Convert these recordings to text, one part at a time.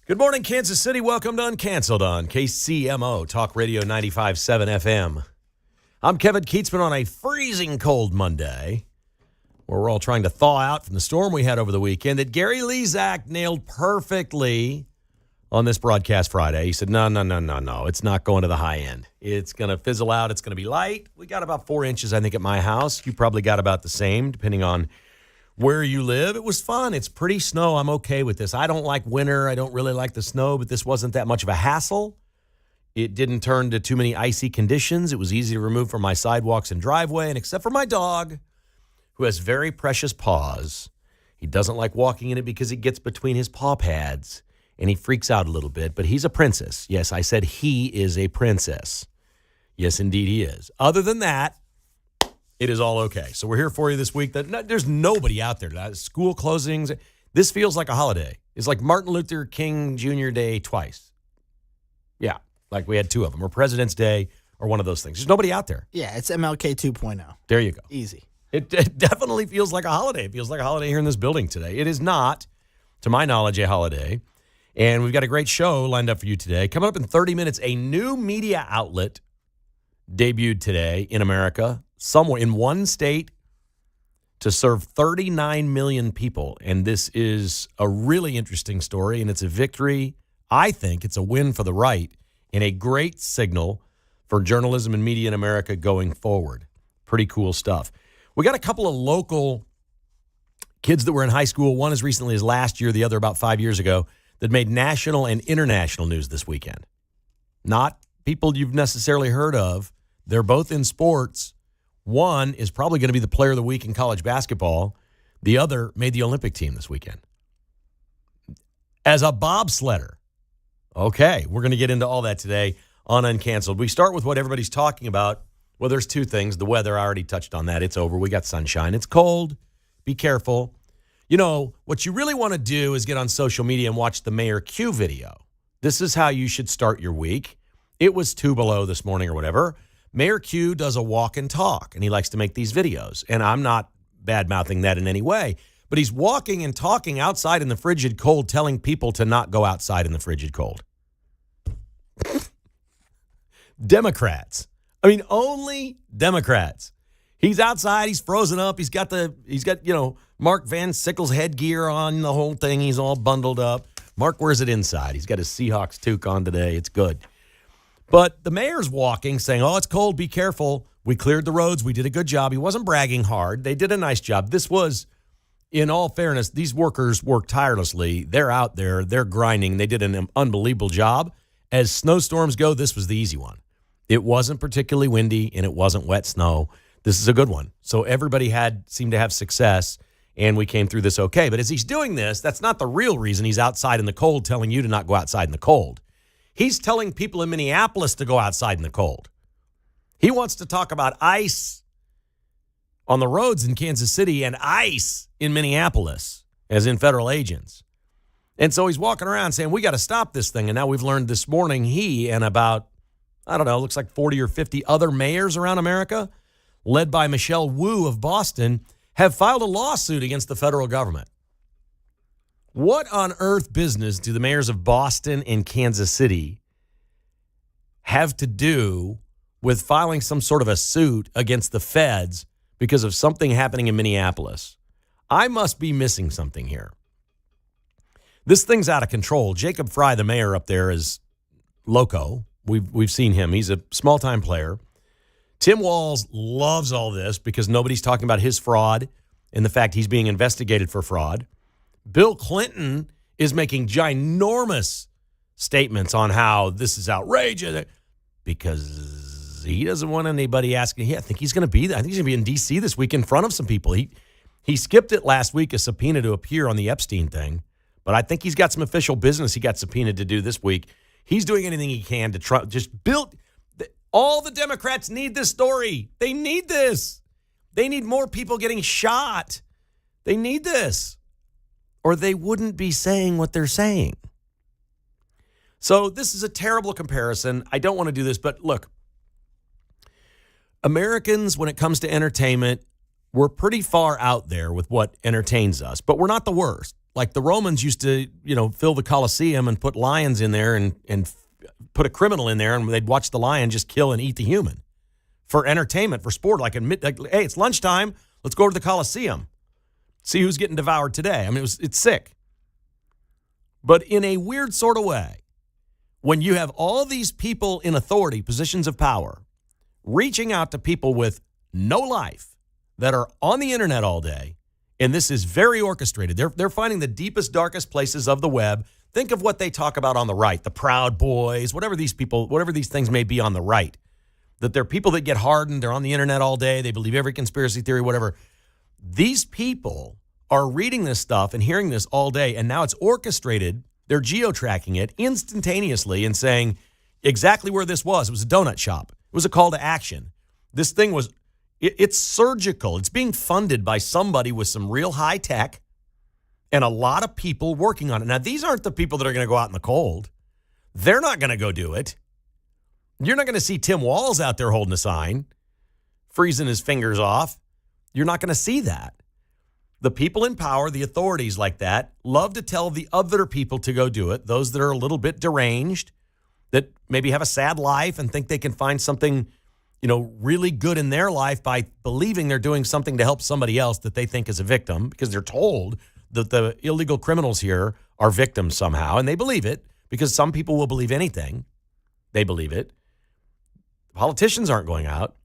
Good morning, Kansas City. Welcome to Uncanceled on KCMO, Talk Radio 95.7 FM. I'm Kevin Kietzman on a freezing cold Monday, where we're all trying to thaw out from the storm we had over the weekend that Gary Lezak nailed perfectly on this broadcast Friday. He said, no, it's not going to the high end. It's going to fizzle out. It's going to be light. We got about 4 inches, I think, at my house. You probably got about the same, depending on where you live. It was fun. It's pretty snow. I'm okay with this. I don't like winter. I don't really like the snow, but this wasn't that much of a hassle. It didn't turn to too many icy conditions. It was easy to remove from my sidewalks and driveway, and except for my dog, who has very precious paws, he doesn't like walking in it because it gets between his paw pads, and he freaks out a little bit, but he's a princess. Yes, I said he is a princess. Yes, indeed he is. Other than that, it is all okay. So we're here for you this week. There's nobody out there. School closings. This feels like a holiday. It's like Martin Luther King Jr. Day twice. Yeah, like we had two of them, or President's Day, or one of those things. There's nobody out there. Yeah, it's MLK 2.0. There you go. Easy. It definitely feels like a holiday. It feels like a holiday here in this building today. It is not, to my knowledge, a holiday. And we've got a great show lined up for you today. Coming up in 30 minutes, a new media outlet debuted today in America, somewhere in one state, to serve 39 million people. And this is a really interesting story, and it's a victory. I think it's a win for the right and a great signal for journalism and media in America going forward. Pretty cool stuff. We got a couple of local kids that were in high school, one as recently as last year, the other about 5 years ago, that made national and international news this weekend. Not people you've necessarily heard of. They're both in sports. One is probably going to be the player of the week in college basketball. The other made the Olympic team this weekend as a bobsledder. Okay, we're going to get into all that today on Uncanceled. We start with what everybody's talking about. Well, there's two things. The weather, I already touched on that. It's over. We got sunshine. It's cold. Be careful. You know, what you really want to do is get on social media and watch the Mayor Q video. This is how you should start your week. It was 2 below this morning or whatever. Mayor Q does a walk and talk, and he likes to make these videos. And I'm not bad-mouthing that in any way, but he's walking and talking outside in the frigid cold, telling people to not go outside in the frigid cold. Democrats. I mean, only Democrats. He's outside. He's frozen up. He's got Mark Van Sickle's headgear on, the whole thing. He's all bundled up. Mark wears it inside. He's got his Seahawks toque on today. It's good. But the mayor's walking, saying, oh, it's cold, be careful. We cleared the roads. We did a good job. He wasn't bragging hard. They did a nice job. This was, in all fairness, these workers work tirelessly. They're out there. They're grinding. They did an unbelievable job. As snowstorms go, this was the easy one. It wasn't particularly windy, and it wasn't wet snow. This is a good one. So everybody seemed to have success, and we came through this okay. But as he's doing this, that's not the real reason he's outside in the cold telling you to not go outside in the cold. He's telling people in Minneapolis to go outside in the cold. He wants to talk about ice on the roads in Kansas City and ice in Minneapolis, as in federal agents. And so he's walking around saying, we got to stop this thing. And now we've learned this morning he and about, looks like 40 or 50 other mayors around America, led by Michelle Wu of Boston, have filed a lawsuit against the federal government. What on earth business do the mayors of Boston and Kansas City have to do with filing some sort of a suit against the feds because of something happening in Minneapolis? I must be missing something here. This thing's out of control. Jacob Fry, the mayor up there, is loco. We've seen him. He's a small-time player. Tim Walz loves all this because nobody's talking about his fraud and the fact he's being investigated for fraud. Bill Clinton is making ginormous statements on how this is outrageous because he doesn't want anybody asking. Yeah, I think he's going to be there. I think he's going to be in D.C. this week in front of some people. He skipped it last week, a subpoena to appear on the Epstein thing, but I think he's got some official business he got subpoenaed to do this week. He's doing anything he can to try just build. All the Democrats need this story. They need this. They need more people getting shot. They need this, or they wouldn't be saying what they're saying. So this is a terrible comparison. I don't want to do this, but look, Americans, when it comes to entertainment, we're pretty far out there with what entertains us, but we're not the worst. like the Romans used to, fill the Colosseum and put lions in there and put a criminal in there, and they'd watch the lion just kill and eat the human for entertainment, for sport. Like, hey, it's lunchtime. Let's go to the Colosseum. See who's getting devoured today. I mean, it's sick. But in a weird sort of way, when you have all these people in authority, positions of power, reaching out to people with no life that are on the internet all day, and this is very orchestrated. They're finding the deepest, darkest places of the web. Think of what they talk about on the right, the Proud Boys, whatever these things may be on the right. That they're people that get hardened, they're on the internet all day, they believe every conspiracy theory, whatever. These people are reading this stuff and hearing this all day, and now it's orchestrated. They're geo-tracking it instantaneously and saying exactly where this was. It was a donut shop. It was a call to action. This thing was, it's surgical. It's being funded by somebody with some real high tech and a lot of people working on it. Now, these aren't the people that are going to go out in the cold. They're not going to go do it. You're not going to see Tim Walz out there holding a sign, freezing his fingers off. You're not going to see that. The people in power, the authorities like that, love to tell the other people to go do it, those that are a little bit deranged, that maybe have a sad life and think they can find something, really good in their life by believing they're doing something to help somebody else that they think is a victim, because they're told that the illegal criminals here are victims somehow, and they believe it, because some people will believe anything. They believe it. Politicians aren't going out.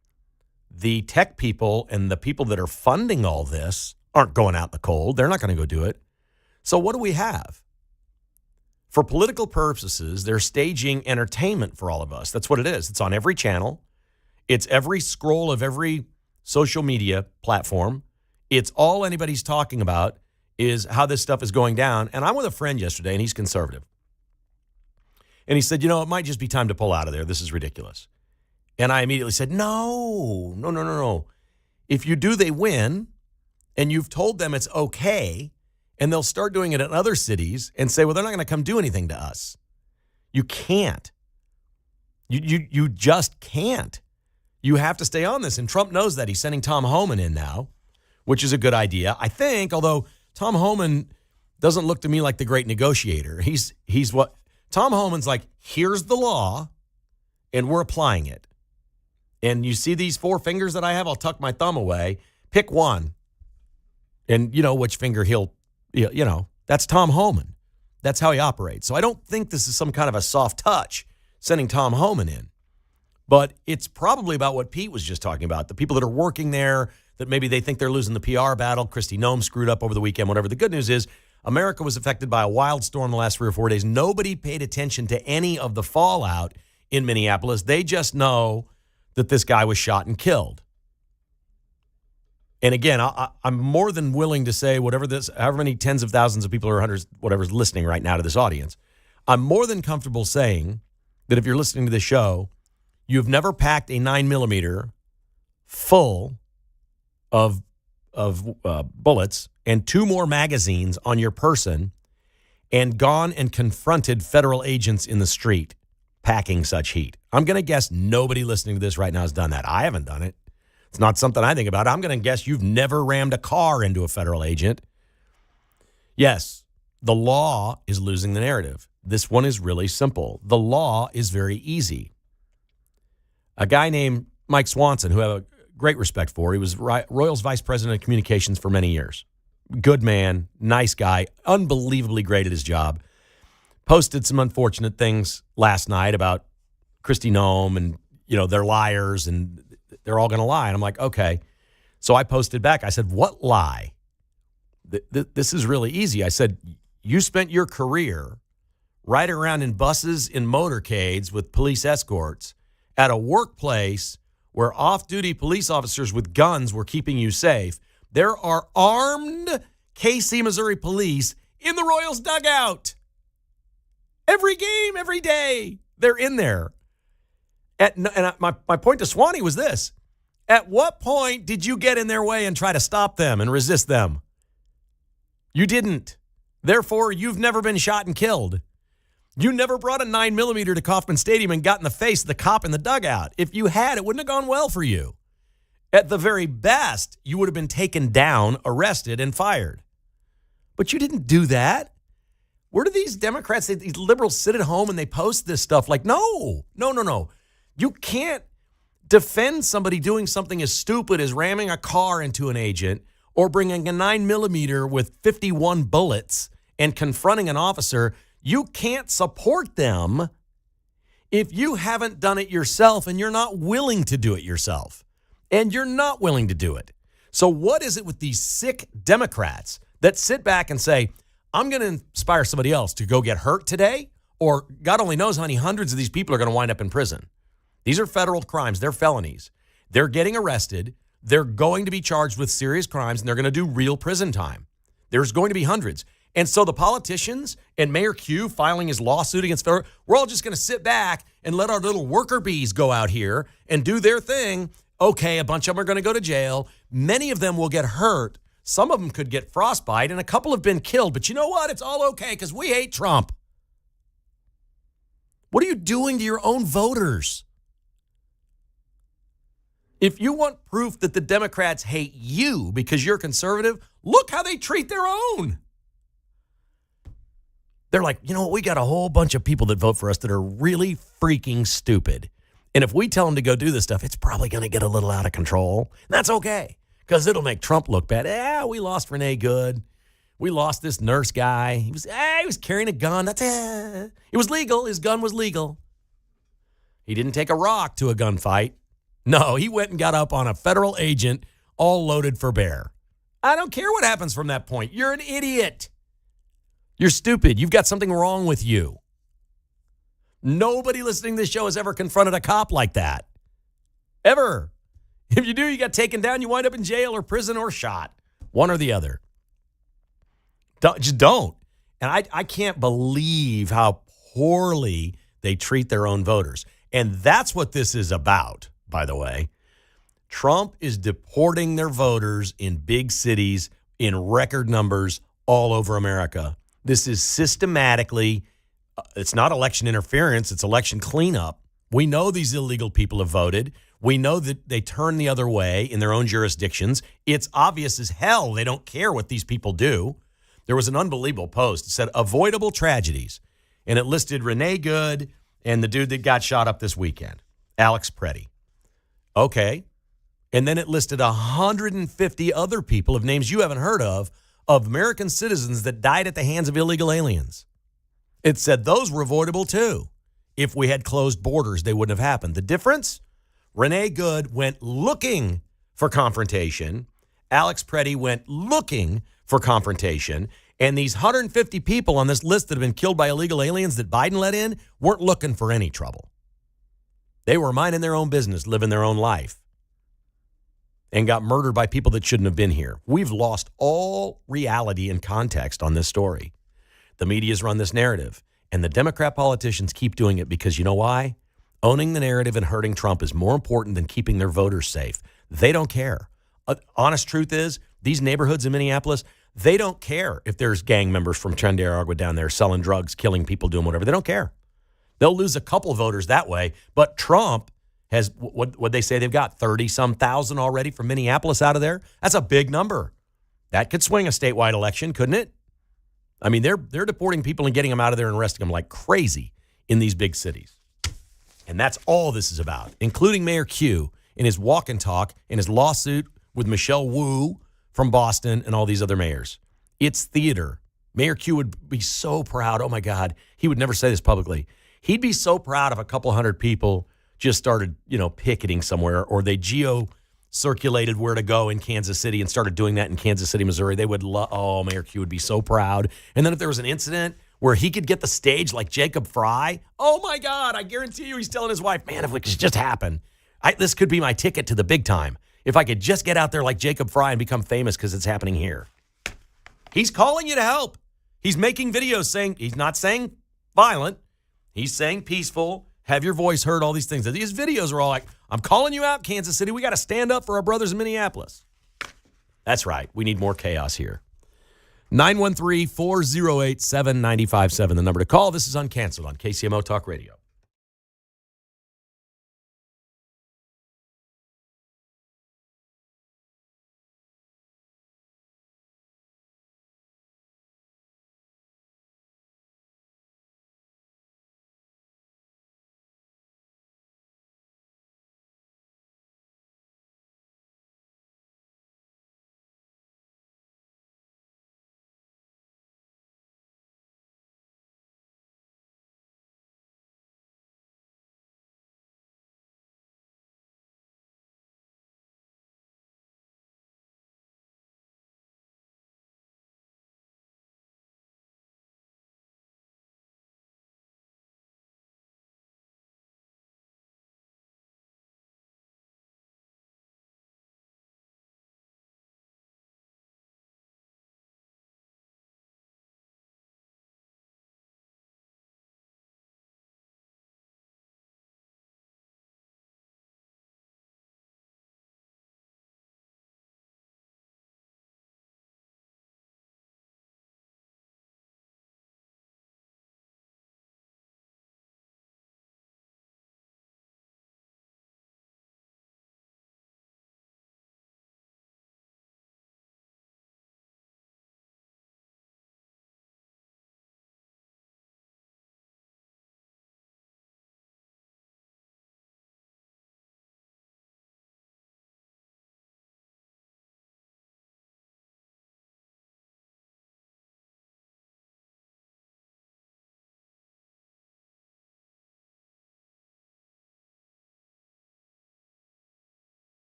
The tech people and the people that are funding all this aren't going out in the cold. They're not going to go do it. So what do we have? For political purposes, they're staging entertainment for all of us. That's what it is. It's on every channel. It's every scroll of every social media platform. It's all anybody's talking about is how this stuff is going down. And I'm with a friend yesterday, and he's conservative. And he said, it might just be time to pull out of there. This is ridiculous. And I immediately said, no. If you do, they win. And you've told them it's okay. And they'll start doing it in other cities and say, well, they're not going to come do anything to us. You can't. You just can't. You have to stay on this. And Trump knows that. He's sending Tom Homan in now, which is a good idea, I think, although Tom Homan doesn't look to me like the great negotiator. He's what Tom Homan's like, here's the law, and we're applying it. And you see these four fingers that I have? I'll tuck my thumb away. Pick one. And you know which finger that's Tom Homan. That's how he operates. So I don't think this is some kind of a soft touch sending Tom Homan in. But it's probably about what Pete was just talking about. The people that are working there, that maybe they think they're losing the PR battle. Kristi Noem screwed up over the weekend, whatever. The good news is America was affected by a wild storm the last 3 or 4 days. Nobody paid attention to any of the fallout in Minneapolis. They just know that this guy was shot and killed. And again, I'm more than willing to say however many tens of thousands of people or hundreds, whatever's listening right now to this audience, I'm more than comfortable saying that if you're listening to this show, you've never packed a 9mm full of bullets and 2 more magazines on your person and gone and confronted federal agents in the street packing such heat. I'm going to guess nobody listening to this right now has done that. I haven't done it. It's not something I think about. I'm going to guess you've never rammed a car into a federal agent. Yes, the law is losing the narrative. This one is really simple. The law is very easy. A guy named Mike Swanson, who I have a great respect for, he was Royals vice president of communications for many years. Good man, nice guy, unbelievably great at his job. Posted some unfortunate things last night about Kristi Noem and, they're liars and they're all going to lie. And I'm like, okay. So I posted back. I said, what lie? This is really easy. I said, you spent your career riding around in buses in motorcades with police escorts at a workplace where off-duty police officers with guns were keeping you safe. There are armed KC, Missouri police in the Royals dugout. Every game, every day, they're in there. My point to Swanee was this. At what point did you get in their way and try to stop them and resist them? You didn't. Therefore, you've never been shot and killed. You never brought a 9mm to Kauffman Stadium and got in the face of the cop in the dugout. If you had, it wouldn't have gone well for you. At the very best, you would have been taken down, arrested, and fired. But you didn't do that. Where do these Democrats, these liberals sit at home and they post this stuff like, no. You can't defend somebody doing something as stupid as ramming a car into an agent or bringing a 9mm with 51 bullets and confronting an officer. You can't support them if you haven't done it yourself and you're not willing to do it yourself. And you're not willing to do it. So what is it with these sick Democrats that sit back and say, I'm going to inspire somebody else to go get hurt today? Or God only knows how many hundreds of these people are going to wind up in prison. These are federal crimes. They're felonies. They're getting arrested. They're going to be charged with serious crimes, and they're going to do real prison time. There's going to be hundreds. And so the politicians and Mayor Q filing his lawsuit against federal, we're all just going to sit back and let our little worker bees go out here and do their thing. Okay, a bunch of them are going to go to jail. Many of them will get hurt. Some of them could get frostbite, and a couple have been killed. But you know what? It's all okay because we hate Trump. What are you doing to your own voters? If you want proof that the Democrats hate you because you're conservative, look how they treat their own. They're like, you know what? We got a whole bunch of people that vote for us that are really freaking stupid. And if we tell them to go do this stuff, it's probably going to get a little out of control. And that's okay because it'll make Trump look bad. We lost Renee Good. We lost this nurse guy. He was carrying a gun. It was legal. His gun was legal. He didn't take a rock to a gunfight. No, he went and got up on a federal agent all loaded for bear. I don't care what happens from that point. You're an idiot. You're stupid. You've got something wrong with you. Nobody listening to this show has ever confronted a cop like that. Ever. If you do, you got taken down, you wind up in jail or prison or shot. One or the other. Just don't. And I can't believe how poorly they treat their own voters. And that's what this is about, by the way. Trump is deporting their voters in big cities in record numbers all over America. This is systematically, it's not election interference, it's election cleanup. We know these illegal people have voted. We know that they turn the other way in their own jurisdictions. It's obvious as hell they don't care what these people do. There was an unbelievable post. It said, avoidable tragedies. And it listed Renee Good and the dude that got shot up this weekend, Alex Preddy. Okay. And then it listed 150 other people of names you haven't heard of American citizens that died at the hands of illegal aliens. It said those were avoidable too. If we had closed borders, they wouldn't have happened. The difference? Renee Good went looking for confrontation. Alex Preddy went looking for confrontation. And these 150 people on this list that have been killed by illegal aliens that Biden let in weren't looking for any trouble. They were minding their own business, living their own life, and got murdered by people that shouldn't have been here. We've lost all reality and context on this story. The media's run this narrative, and the Democrat politicians keep doing it because you know why? Owning the narrative and hurting Trump is more important than keeping their voters safe. They don't care. Honest truth is, these neighborhoods in Minneapolis, they don't care if there's gang members from Chandaragua down there selling drugs, killing people, doing whatever. They don't care. They'll lose a couple voters that way, but Trump has, what they say they've got, 30-some thousand already from Minneapolis out of there. That's a big number. That could swing a statewide election, couldn't it? I mean, they're deporting people and getting them out of there and arresting them like crazy in these big cities. And that's all this is about, including Mayor Q in his walk and talk and his lawsuit with Michelle Wu from Boston and all these other mayors. It's theater. Mayor Q would be so proud. Oh, my God. He would never say this publicly. He'd be so proud if a couple hundred people just started, picketing somewhere, or they geo-circulated where to go in Kansas City and started doing that in Kansas City, Missouri. They would Mayor Q would be so proud. And then if there was an incident where he could get the stage like Jacob Fry, oh, my God, I guarantee you he's telling his wife, man, if it could just happen, this could be my ticket to the big time. If I could just get out there like Jacob Fry and become famous because it's happening here. He's calling you to help. He's making videos saying, he's not saying violent. He's saying peaceful, have your voice heard, all these things. These videos are all like, I'm calling you out, Kansas City. We got to stand up for our brothers in Minneapolis. That's right. We need more chaos here. 913-408-7957, the number to call. This is Uncanceled on KCMO Talk Radio.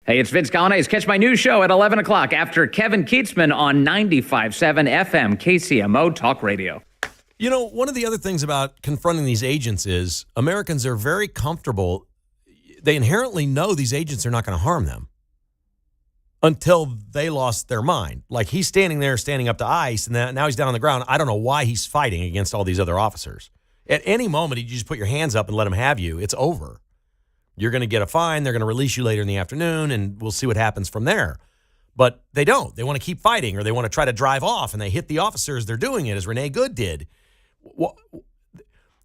Hey, it's Vince Gallane's Catch My News Show at 11 o'clock after Kevin Kietzman on 95.7 FM KCMO Talk Radio. You know, one of the other things about confronting these agents is Americans are very comfortable. They inherently know these agents are not going to harm them until they lost their mind. Like he's standing there, standing up to ICE, and now he's down on the ground. I don't know why he's fighting against all these other officers. At any moment, you just put your hands up and let him have you. It's over. You're going to get a fine. They're going to release you later in the afternoon, and we'll see what happens from there. But they don't. They want to keep fighting, or they want to try to drive off, and they hit the officers. They're doing it, as Renee Good did.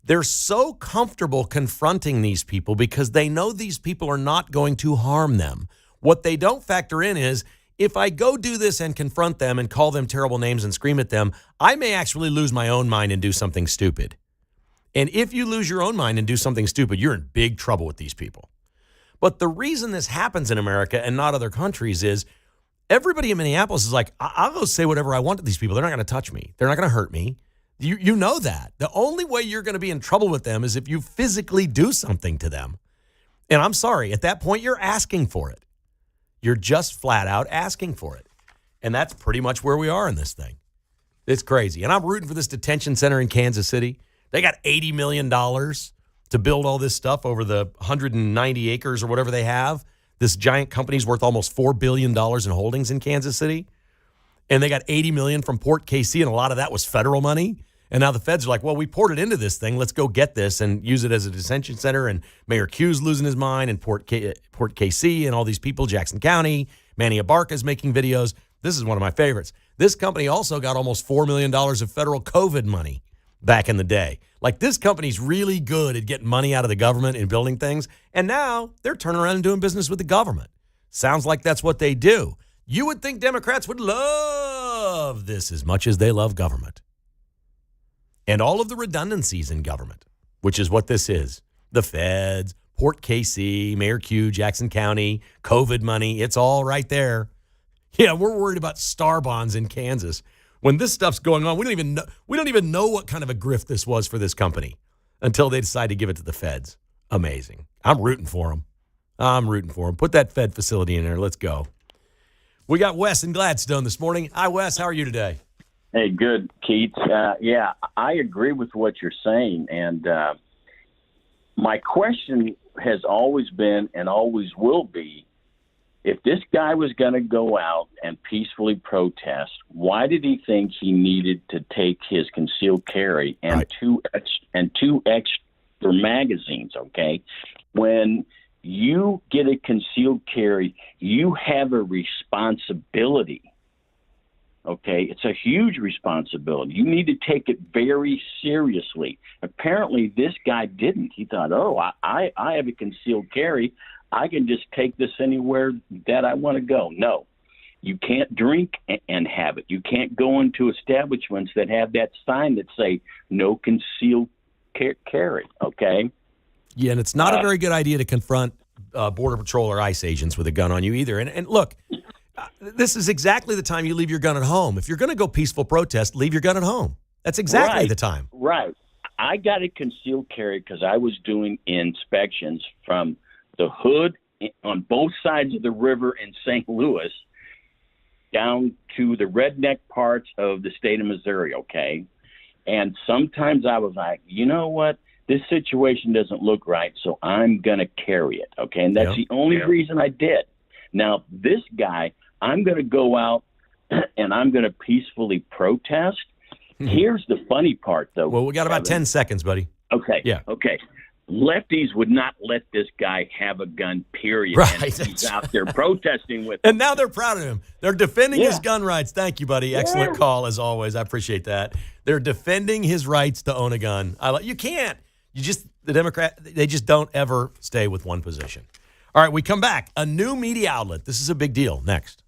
They're so comfortable confronting these people because they know these people are not going to harm them. What they don't factor in is, if I go do this and confront them and call them terrible names and scream at them, I may actually lose my own mind and do something stupid. And if you lose your own mind and do something stupid, you're in big trouble with these people. But the reason this happens in America and not other countries is everybody in Minneapolis is like, I'll go say whatever I want to these people. They're not going to touch me. They're not going to hurt me. You know that. The only way you're going to be in trouble with them is if you physically do something to them. And I'm sorry, at that point, you're asking for it. You're just flat out asking for it. And that's pretty much where we are in this thing. It's crazy. And I'm rooting for this detention center in Kansas City. They got $80 million to build all this stuff over the 190 acres or whatever they have. This giant company's worth almost $4 billion in holdings in Kansas City. And they got $80 million from Port KC, and a lot of that was federal money. And now the feds are like, well, we poured it into this thing. Let's go get this and use it as a detention center. And Mayor Q's losing his mind, and Port KC and all these people, Jackson County, Manny Abarca's making videos. This is one of my favorites. This company also got almost $4 million of federal COVID money back in the day. Like, this company's really good at getting money out of the government and building things. And now they're turning around and doing business with the government. Sounds like that's what they do. You would think Democrats would love this as much as they love government. And all of the redundancies in government, which is what this is. The feds, Port KC, Mayor Q, Jackson County, COVID money, it's all right there. Yeah, we're worried about star bonds in Kansas. When this stuff's going on, we don't even know what kind of a grift this was for this company until they decide to give it to the feds. Amazing. I'm rooting for them. Put that Fed facility in there. Let's go. We got Wes in Gladstone this morning. Hi, Wes. How are you today? Hey, good, Keith. Yeah, I agree with what you're saying. And my question has always been and always will be, if this guy was going to go out and peacefully protest, why did he think he needed to take his concealed carry and right. two extra magazines, okay? When you get a concealed carry, you have a responsibility, okay? It's a huge responsibility. You need to take it very seriously. Apparently, this guy didn't. He thought, I have a concealed carry. I can just take this anywhere that I want to go. No, you can't drink and have it. You can't go into establishments that have that sign that say no concealed carry, okay? Yeah, and it's not a very good idea to confront Border Patrol or ICE agents with a gun on you either. And look, this is exactly the time you leave your gun at home. If you're going to go peaceful protest, leave your gun at home. That's exactly the time. Right. I got a concealed carry because I was doing inspections from the hood on both sides of the river in St. Louis down to the redneck parts of the state of Missouri, okay? And sometimes I was like, you know what? This situation doesn't look right, so I'm going to carry it, okay? And that's the only reason I did. Now, this guy, I'm going to go out and I'm going to peacefully protest. Here's the funny part, though. Well, we got about 10 seconds, buddy. Okay. Yeah. Okay. Lefties would not let this guy have a gun, period. Right. And he's out there protesting with him. And now they're proud of him. They're defending his gun rights. Thank you, buddy. Excellent call, as always. I appreciate that. They're defending his rights to own a gun. You can't. They just don't ever stay with one position. All right, we come back. A new media outlet. This is a big deal. Next.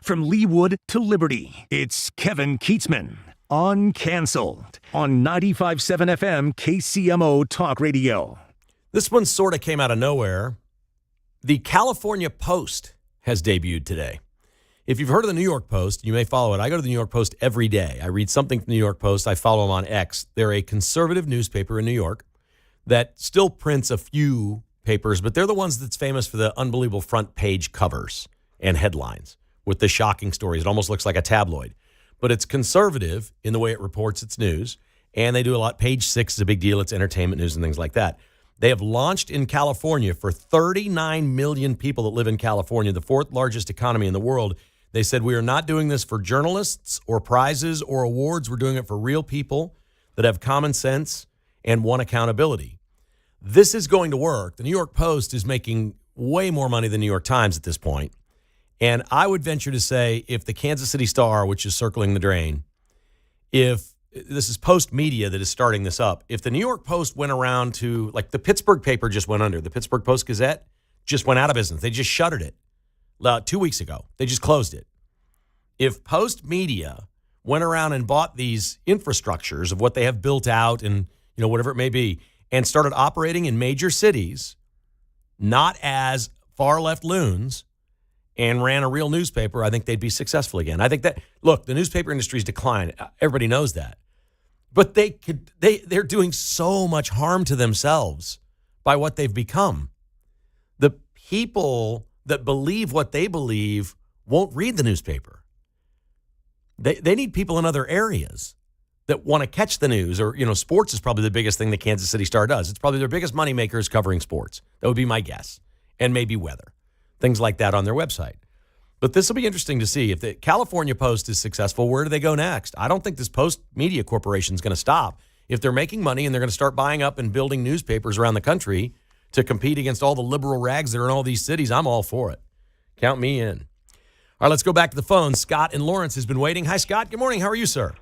from Leawood to Liberty. It's Kevin Kietzman, Uncanceled, on 95.7 FM KCMO Talk Radio. This one sort of came out of nowhere. The California Post has debuted today. If you've heard of the New York Post, you may follow it. I go to the New York Post every day. I read something from the New York Post. I follow them on X. They're a conservative newspaper in New York that still prints a few papers, but they're the ones that's famous for the unbelievable front page covers and headlines with the shocking stories. It almost looks like a tabloid. But it's conservative in the way it reports its news, and they do a lot. Page 6 is a big deal. It's entertainment news and things like that. They have launched in California for 39 million people that live in California, the fourth largest economy in the world. They said, we are not doing this for journalists or prizes or awards. We're doing it for real people that have common sense and want accountability. This is going to work. The New York Post is making way more money than the New York Times at this point. And I would venture to say if the Kansas City Star, which is circling the drain, if this is Post Media that is starting this up, if the New York Post went around to, like the Pittsburgh paper just went under, the Pittsburgh Post-Gazette just went out of business. They just shuttered it 2 weeks ago. They just closed it. If Post Media went around and bought these infrastructures of what they have built out and, whatever it may be, and started operating in major cities, not as far left loons, and ran a real newspaper, I think they'd be successful again. I think that, look, the newspaper industry's declined. Everybody knows that. But they're doing so much harm to themselves by what they've become. The people that believe what they believe won't read the newspaper. They need people in other areas that want to catch the news. Or, sports is probably the biggest thing the Kansas City Star does. It's probably their biggest moneymaker is covering sports. That would be my guess. And maybe weather. Things like that on their website. But this will be interesting to see. If the California Post is successful, where do they go next? I don't think this Post Media Corporation is going to stop. If they're making money and they're going to start buying up and building newspapers around the country to compete against all the liberal rags that are in all these cities, I'm all for it. Count me in. All right, let's go back to the phone. Scott in Lawrence has been waiting. Hi, Scott. Good morning. How are you, sir?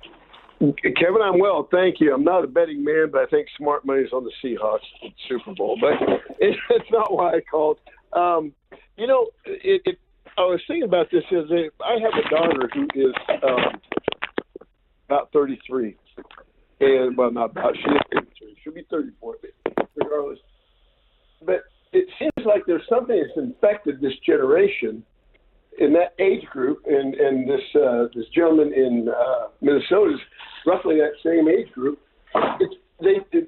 Kevin, I'm well, thank you. I'm not a betting man, but I think smart money's on the Seahawks at the Super Bowl. But it's not why I called. I was thinking about this. I have a daughter who is about 33. And, well, not about, she is 33. She'll be 34, regardless. But it seems like there's something that's infected this generation in that age group, and this gentleman in Minnesota is roughly that same age group.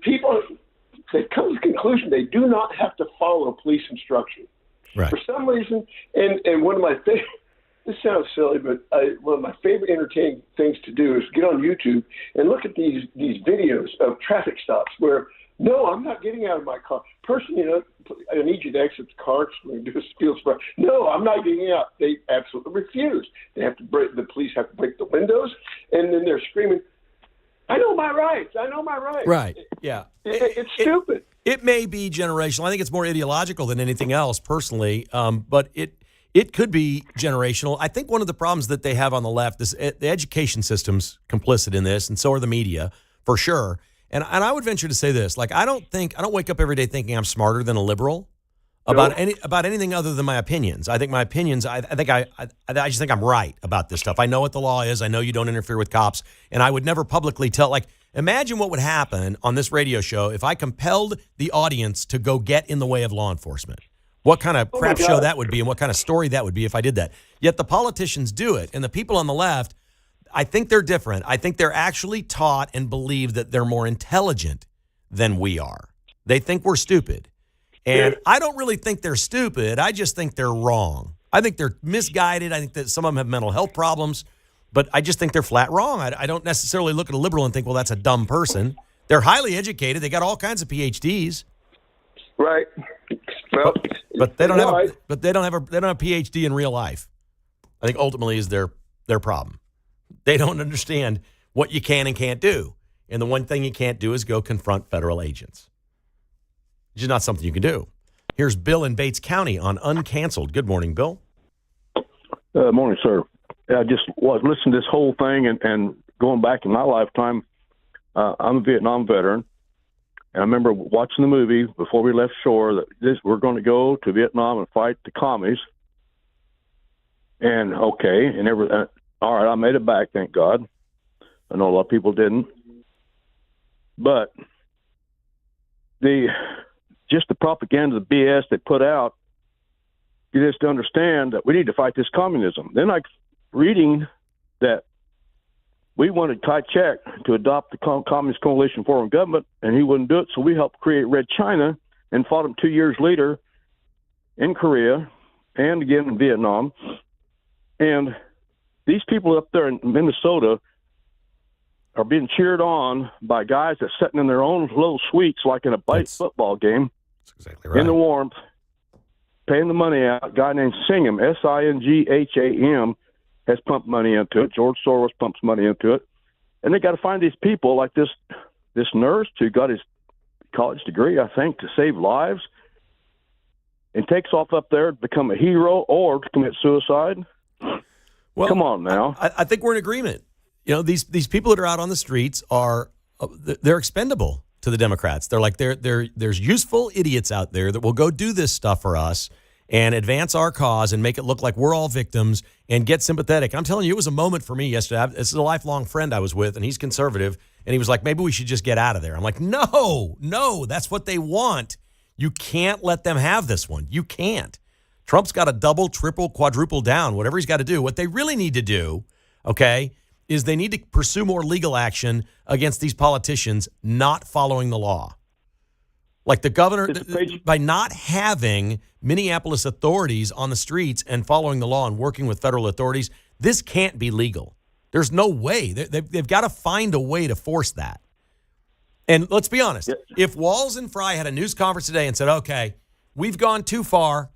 People they come to the conclusion they do not have to follow police instruction. Right. For some reason, and one of my favorite, this sounds silly, but one of my favorite entertaining things to do is get on YouTube and look at these videos of traffic stops where, no, I'm not getting out of my car. Person, I need you to exit the car because we're going to do a speed spray. No, I'm not getting out. They absolutely refuse. They have to the police have to break the windows, and then they're screaming, I know my rights. I know my rights. Right, yeah. It's stupid. It may be generational. I think it's more ideological than anything else, personally, but it could be generational. I think one of the problems that they have on the left is the education system's complicit in this, and so are the media, for sure. And I would venture to say this: like, I don't wake up every day thinking I'm smarter than a liberal about anything other than my opinions. I think my opinions. I just think I'm right about this stuff. I know what the law is. I know you don't interfere with cops, and I would never publicly tell. Like, imagine what would happen on this radio show if I compelled the audience to go get in the way of law enforcement. What kind of crap show that would be, and what kind of story that would be if I did that. Yet the politicians do it, and the people on the left, I think they're different. I think they're actually taught and believe that they're more intelligent than we are. They think we're stupid. And I don't really think they're stupid. I just think they're wrong. I think they're misguided. I think that some of them have mental health problems. But I just think they're flat wrong. I don't necessarily look at a liberal and think, well, that's a dumb person. They're highly educated. They got all kinds of PhDs. Right. Well, but they don't have a PhD in real life. I think ultimately is their problem. They don't understand what you can and can't do. And the one thing you can't do is go confront federal agents. It's just not something you can do. Here's Bill in Bates County on Uncanceled. Good morning, Bill. Morning, sir. I just was listening to this whole thing and going back in my lifetime. I'm a Vietnam veteran. And I remember watching the movie before we left shore that we're going to go to Vietnam and fight the commies. And okay, and all right, I made it back, thank God. I know a lot of people didn't, but just the propaganda, the BS they put out, get us to understand that we need to fight this communism. Then I reading that we wanted Kai-shek to adopt the Communist Coalition form of government, and he wouldn't do it, so we helped create Red China and fought him 2 years later in Korea and again in Vietnam. And these people up there in Minnesota are being cheered on by guys that are sitting in their own little suites like in a football game. That's exactly right. In the warmth, paying the money out. A guy named Singham, Singham, has pumped money into it. George Soros pumps money into it. And they got to find these people like this nurse who got his college degree, I think, to save lives, and takes off up there to become a hero or to commit suicide. Well, come on now. I think we're in agreement. You know, these people that are out on the streets they're expendable to the Democrats. They're like there's useful idiots out there that will go do this stuff for us and advance our cause and make it look like we're all victims and get sympathetic. I'm telling you, it was a moment for me yesterday. This is a lifelong friend I was with, and he's conservative, and he was like, maybe we should just get out of there. I'm like, no, that's what they want. You can't let them have this one. You can't. Trump's got to double, triple, quadruple down, whatever he's got to do. What they really need to do, okay, is they need to pursue more legal action against these politicians not following the law. Like the governor, by not having Minneapolis authorities on the streets and following the law and working with federal authorities, this can't be legal. There's no way. They've got to find a way to force that. And let's be honest. If Walz and Fry had a news conference today and said, okay, we've gone too far.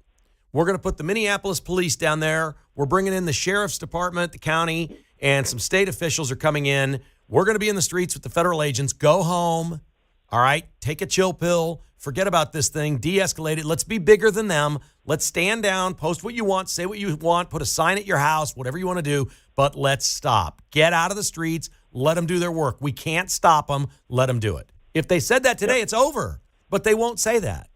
We're going to put the Minneapolis police down there. We're bringing in the sheriff's department, the county, and some state officials are coming in. We're going to be in the streets with the federal agents. Go home. All right, take a chill pill. Forget about this thing. De-escalate it. Let's be bigger than them. Let's stand down, post what you want, say what you want, put a sign at your house, whatever you want to do, but let's stop. Get out of the streets. Let them do their work. We can't stop them. Let them do it. If they said that today, it's over, but they won't say that.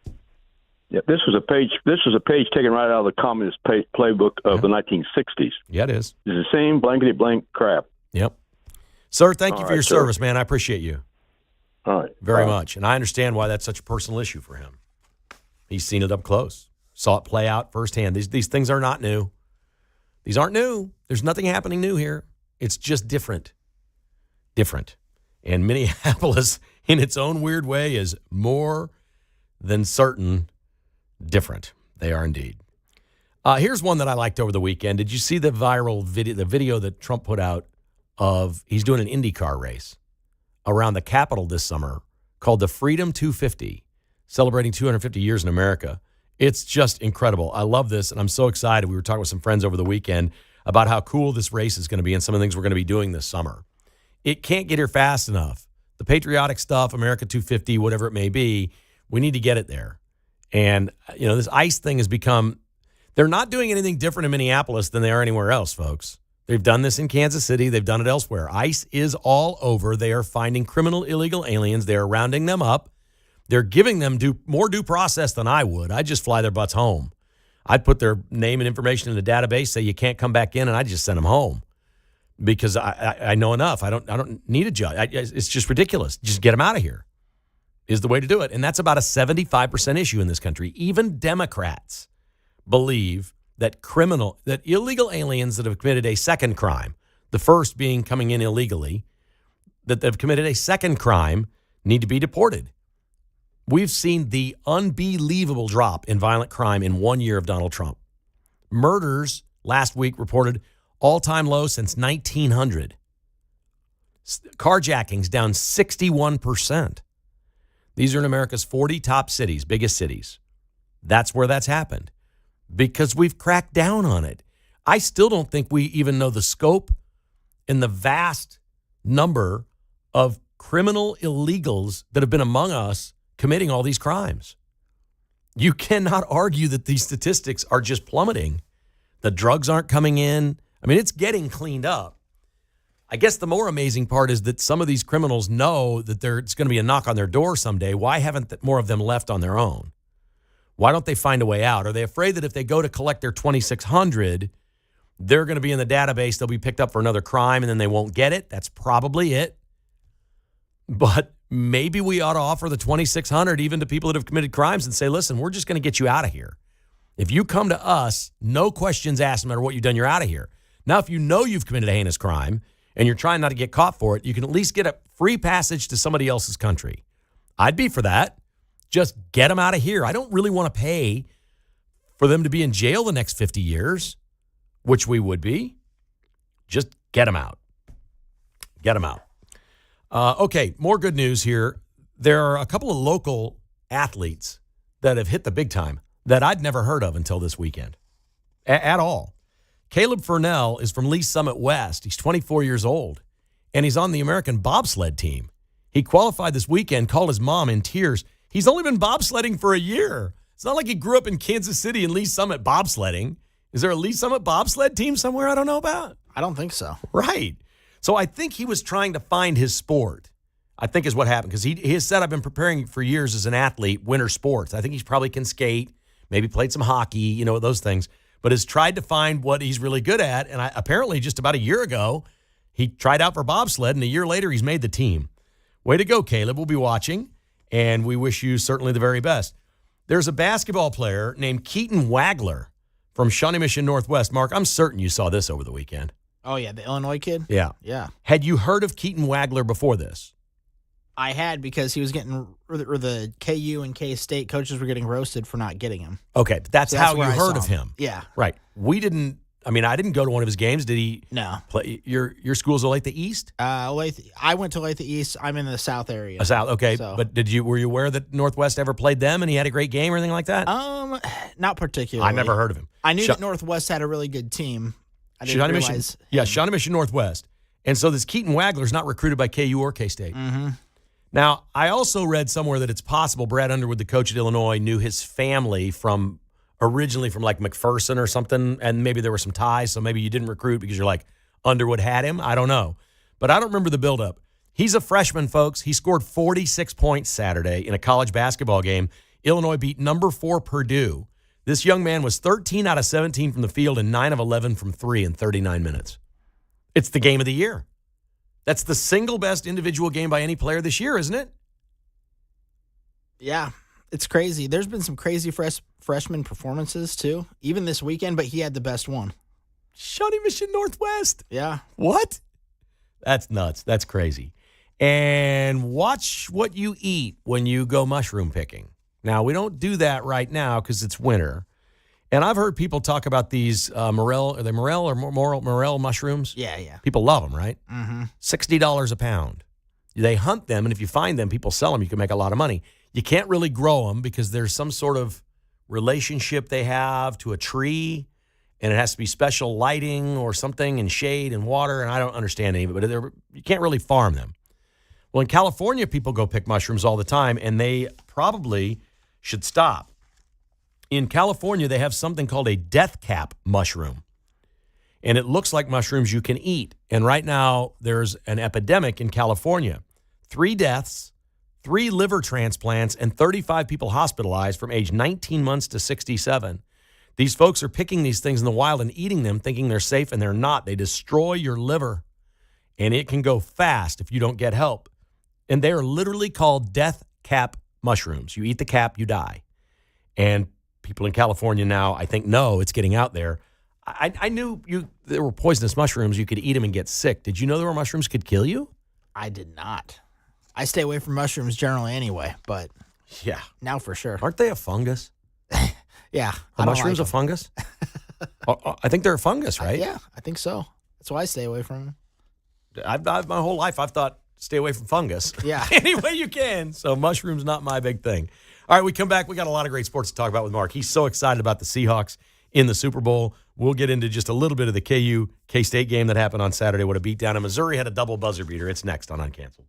Yeah, this was a page taken right out of the communist playbook of the 1960s. Yeah, it is. It's the same blankety blank crap. Yep. Sir, thank you for your service, man. I appreciate you. All right. Very much. And I understand why that's such a personal issue for him. He's seen it up close, saw it play out firsthand. These things are not new. These aren't new. There's nothing happening new here. It's just different. Different. And Minneapolis, in its own weird way, is more than certain different. They are indeed. Here's one that I liked over the weekend. Did you see the viral video that Trump put out of he's doing an IndyCar race around the Capitol this summer called the Freedom 250, celebrating 250 years in America. It's just incredible. I love this, and I'm so excited. We were talking with some friends over the weekend about how cool this race is going to be and some of the things we're going to be doing this summer. It can't get here fast enough. The patriotic stuff, America 250, whatever it may be, we need to get it there. And, you know, this ICE thing has become, they're not doing anything different in Minneapolis than they are anywhere else, folks. They've done this in Kansas City. They've done it elsewhere. ICE is all over. They are finding criminal illegal aliens. They are rounding them up. They're giving them more due process than I would. I'd just fly their butts home. I'd put their name and information in the database, say you can't come back in, and I'd just send them home because I know enough. I don't need a judge. It's just ridiculous. Just get them out of here is the way to do it. And that's about a 75% issue in this country. Even Democrats believe that illegal aliens that have committed a second crime, the first being coming in illegally, that they've committed a second crime, need to be deported. We've seen the unbelievable drop in violent crime in 1 year of Donald Trump. Murders last week reported all-time low since 1900. Carjackings down 61%. These are in America's 40 top cities, biggest cities. That's where that's happened because we've cracked down on it. I still don't think we even know the scope and the vast number of criminal illegals that have been among us committing all these crimes. You cannot argue that these statistics are just plummeting. The drugs aren't coming in. I mean, it's getting cleaned up. I guess the more amazing part is that some of these criminals know that there's going to be a knock on their door someday. Why haven't more of them left on their own? Why don't they find a way out? Are they afraid that if they go to collect their $2,600, They're going to be in the database. They'll be picked up for another crime, and then they won't get it. That's probably it. But maybe we ought to offer the $2,600 even to people that have committed crimes and say, listen, we're just going to get you out of here. If you come to us, no questions asked, no matter what you've done, you're out of here. Now, if you know you've committed a heinous crime and you're trying not to get caught for it, you can at least get a free passage to somebody else's country. I'd be for that. Just get them out of here. I don't really want to pay for them to be in jail the next 50 years, which we would be. Just get them out. Get them out. Okay, more good news here. There are a couple of local athletes that have hit the big time that I'd never heard of until this weekend at all. Caleb Furnell is from Lee Summit West. He's 24 years old, and he's on the American bobsled team. He qualified this weekend, called his mom in tears. He's only been bobsledding for a year. It's not like he grew up in Kansas City and Lee Summit bobsledding. Is there a Lee Summit bobsled team somewhere I don't know about? I don't think so. Right. So I think he was trying to find his sport, I think is what happened. Because he has said, I've been preparing for years as an athlete, winter sports. I think he probably can skate, maybe played some hockey, those things. But has tried to find what he's really good at. And apparently just about a year ago, he tried out for bobsled. And a year later, he's made the team. Way to go, Caleb. We'll be watching. And we wish you certainly the very best. There's a basketball player named Keaton Wagler from Shawnee Mission Northwest. Mark, I'm certain you saw this over the weekend. Oh, yeah, the Illinois kid? Yeah. Yeah. Had you heard of Keaton Wagler before this? I had, because he was getting, or the KU and K-State coaches were getting roasted for not getting him. Okay, but that's how you where I heard saw of him. Yeah. Right. I didn't go to one of his games. Did he No. play? Your school's Olathe East? I went to Olathe East. I'm in the South area. South, okay. So. But were you aware that Northwest ever played them and he had a great game or anything like that? Not particularly. I never heard of him. I knew that Northwest had a really good team. I didn't Shawnee realize. Mission, yeah, Shawnee Mission Northwest. And so this Keaton Wagler's not recruited by KU or K-State. Mm-hmm. Now, I also read somewhere that it's possible Brad Underwood, the coach at Illinois, knew his family originally from like McPherson or something, and maybe there were some ties, so maybe you didn't recruit because you're like, Underwood had him. I don't know. But I don't remember the buildup. He's a freshman, folks. He scored 46 points Saturday in a college basketball game. Illinois beat number 4 Purdue. This young man was 13 out of 17 from the field and 9 of 11 from 3 in 39 minutes. It's the game of the year. That's the single best individual game by any player this year, isn't it? Yeah, it's crazy. There's been some crazy freshman performances, too, even this weekend, but he had the best one. Shawnee Mission Northwest. Yeah. What? That's nuts. That's crazy. And watch what you eat when you go mushroom picking. Now, we don't do that right now because it's winter. And I've heard people talk about these morel mushrooms. Yeah. People love them, right? Mm-hmm. $60 a pound. They hunt them, and if you find them, people sell them. You can make a lot of money. You can't really grow them because there's some sort of relationship they have to a tree, and it has to be special lighting or something and shade and water, and I don't understand any of it, but you can't really farm them. Well, in California, people go pick mushrooms all the time, and they probably should stop. In California, they have something called a death cap mushroom, and it looks like mushrooms you can eat. And right now, there's an epidemic in California. 3 deaths, 3 liver transplants, and 35 people hospitalized from age 19 months to 67. These folks are picking these things in the wild and eating them, thinking they're safe, and they're not. They destroy your liver, and it can go fast if you don't get help. And they are literally called death cap mushrooms. You eat the cap, you die. And people in California now, I think, know it's getting out there. I knew there were poisonous mushrooms. You could eat them and get sick. Did you know there were mushrooms could kill you? I did not. I stay away from mushrooms generally anyway, but yeah, now for sure. Aren't they a fungus? Yeah. Are mushrooms a fungus? I think they're a fungus, right? Yeah, I think so. That's why I stay away from them. I've my whole life, I've thought stay away from fungus. Yeah. Any way you can. So mushrooms, not my big thing. All right, we come back. We got a lot of great sports to talk about with Mark. He's so excited about the Seahawks in the Super Bowl. We'll get into just a little bit of the KU K-State game that happened on Saturday. What a beatdown. And Missouri had a double buzzer beater. It's next on Uncanceled.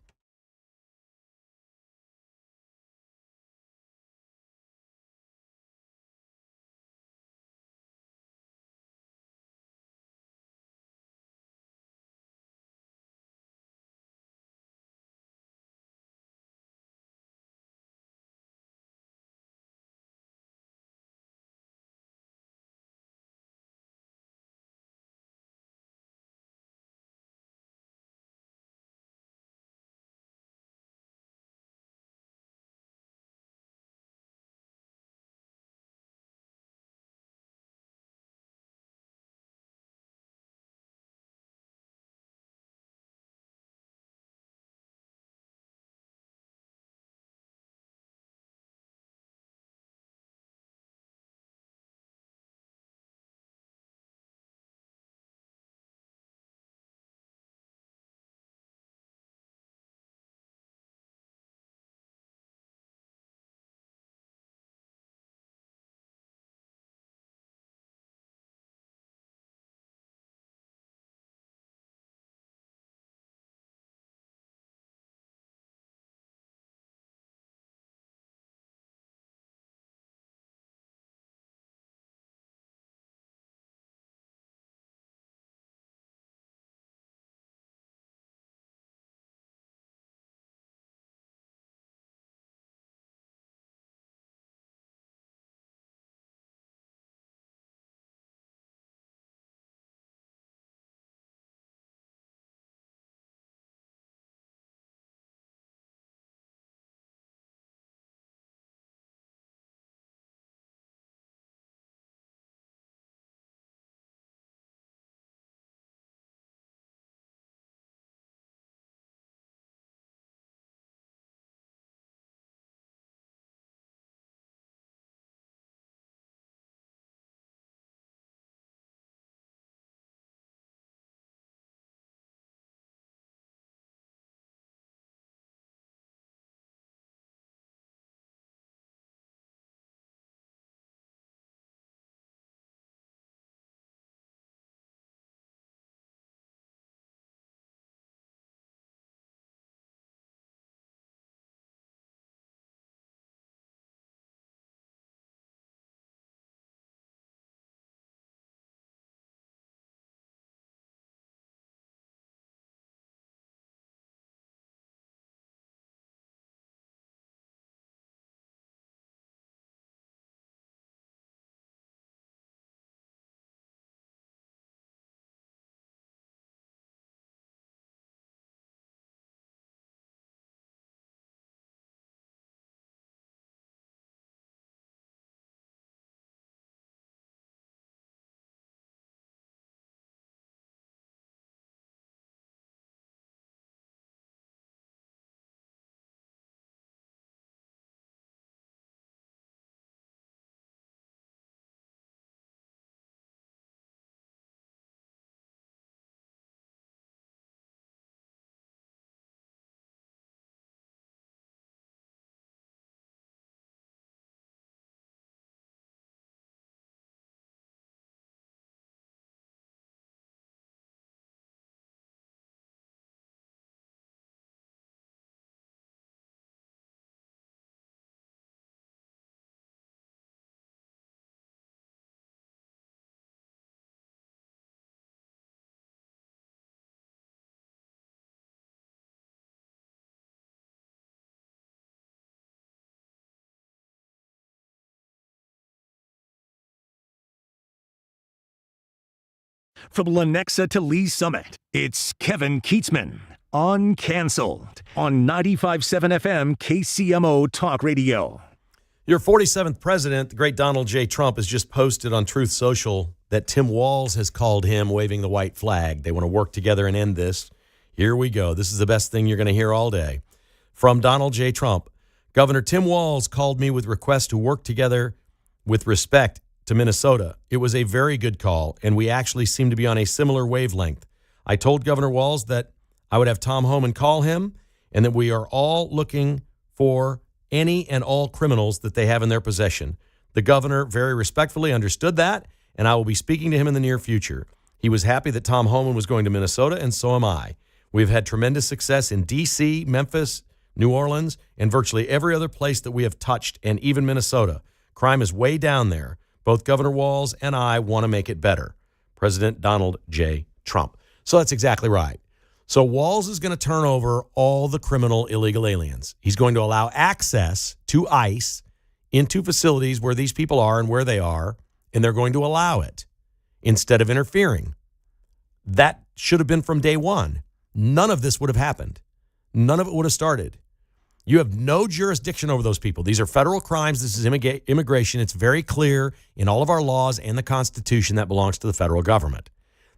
From Lenexa to Lee Summit, it's Kevin Kietzman, Uncanceled, on 95.7 FM KCMO Talk Radio. Your 47th president, the great Donald J. Trump, has just posted on Truth Social that Tim Walz has called him waving the white flag. They want to work together and end this. Here we go. This is the best thing you're going to hear all day. From Donald J. Trump, Governor Tim Walz called me with requests to work together with respect to Minnesota. It was a very good call, and we actually seem to be on a similar wavelength. I told Governor Walz that I would have Tom Homan call him and that we are all looking for any and all criminals that they have in their possession. The governor very respectfully understood that, and I will be speaking to him in the near future. He was happy that Tom Homan was going to Minnesota, and so am I. We've had tremendous success in D.C., Memphis, New Orleans, and virtually every other place that we have touched, and even Minnesota. Crime is way down there. Both Governor Walz and I want to make it better. President Donald J. Trump. So that's exactly right. So Walz is going to turn over all the criminal illegal aliens. He's going to allow access to ICE into facilities where these people are and where they are, and they're going to allow it instead of interfering. That should have been from day one. None of this would have happened. None of it would have started. You have no jurisdiction over those people. These are federal crimes. This is immigration. It's very clear in all of our laws and the Constitution that belongs to the federal government.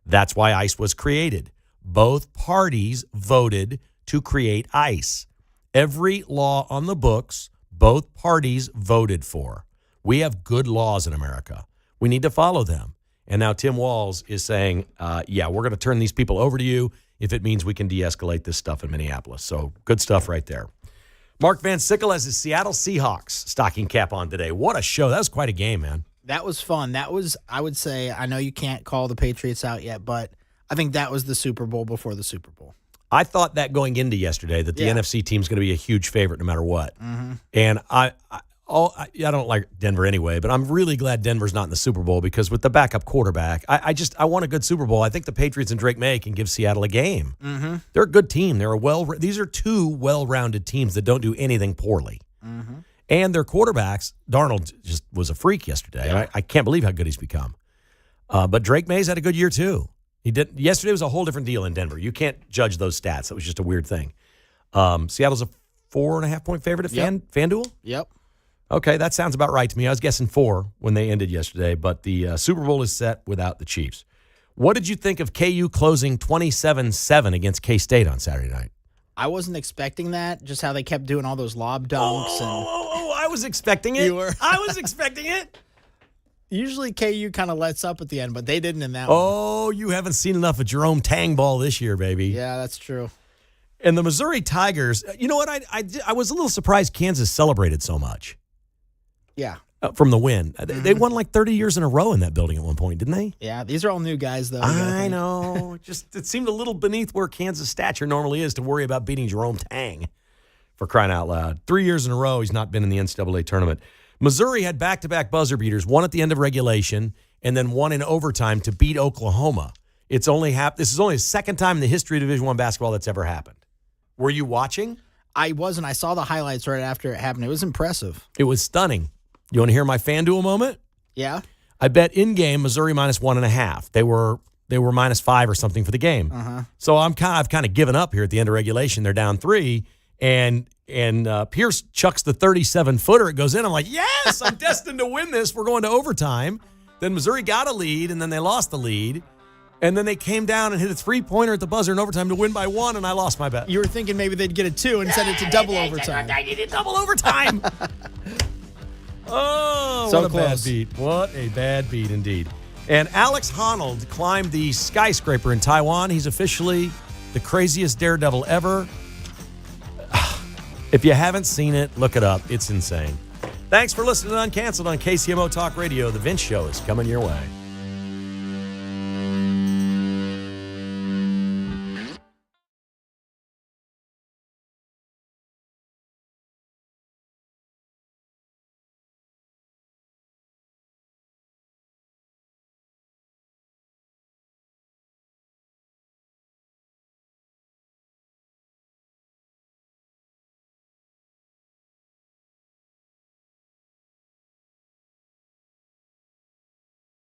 That's why ICE was created. Both parties voted to create ICE. Every law on the books, both parties voted for. We have good laws in America. We need to follow them. And now Tim Walz is saying, we're going to turn these people over to you if it means we can de-escalate this stuff in Minneapolis. So good stuff right there. Mark Van Sickle has his Seattle Seahawks stocking cap on today. What a show. That was quite a game, man. That was fun. That was, I would say, I know you can't call the Patriots out yet, but I think that was the Super Bowl before the Super Bowl. I thought that going into yesterday that the NFC team's going to be a huge favorite no matter what. Mm-hmm. And I don't like Denver anyway, but I'm really glad Denver's not in the Super Bowl because with the backup quarterback, I want a good Super Bowl. I think the Patriots and Drake May can give Seattle a game. Mm-hmm. They're a good team. These are two well-rounded teams that don't do anything poorly. Mm-hmm. And their quarterbacks, Darnold just was a freak yesterday. Yeah. I can't believe how good he's become. But Drake May's had a good year too. Yesterday was a whole different deal in Denver. You can't judge those stats. That was just a weird thing. Seattle's a 4.5-point favorite at FanDuel? Yep. Okay, that sounds about right to me. I was guessing 4 when they ended yesterday, but the Super Bowl is set without the Chiefs. What did you think of KU closing 27-7 against K-State on Saturday night? I wasn't expecting that, just how they kept doing all those lob dunks. I was expecting it. You were? I was expecting it. Usually KU kind of lets up at the end, but they didn't in that one. Oh, you haven't seen enough of Jerome Tang ball this year, baby. Yeah, that's true. And the Missouri Tigers, you know what? I was a little surprised Kansas celebrated so much. Yeah. From the win. They won like 30 years in a row in that building at one point, didn't they? Yeah, these are all new guys, though. I know. It seemed a little beneath where Kansas' stature normally is to worry about beating Jerome Tang, for crying out loud. 3 years in a row, he's not been in the NCAA tournament. Missouri had back-to-back buzzer beaters, one at the end of regulation and then one in overtime to beat Oklahoma. This is only the second time in the history of Division I basketball that's ever happened. Were you watching? I wasn't. I saw the highlights right after it happened. It was impressive. It was stunning. You want to hear my FanDuel moment? Yeah. I bet in-game Missouri -1.5. They were -5 or something for the game. Uh-huh. So I've kind of given up here at the end of regulation. They're down 3, and Pierce chucks the 37-footer. It goes in. I'm like, yes, I'm destined to win this. We're going to overtime. Then Missouri got a lead, and then they lost the lead. And then they came down and hit a 3-pointer at the buzzer in overtime to win by 1, and I lost my bet. You were thinking maybe they'd get a 2 and send it to double overtime. I needed double overtime. Oh, so what a close. bad beat. What a bad beat indeed. And Alex Honnold climbed the skyscraper in Taiwan. He's officially the craziest daredevil ever. If you haven't seen it, look it up. It's insane. Thanks for listening to Uncanceled on KCMO Talk Radio. The Vince Show is coming your way.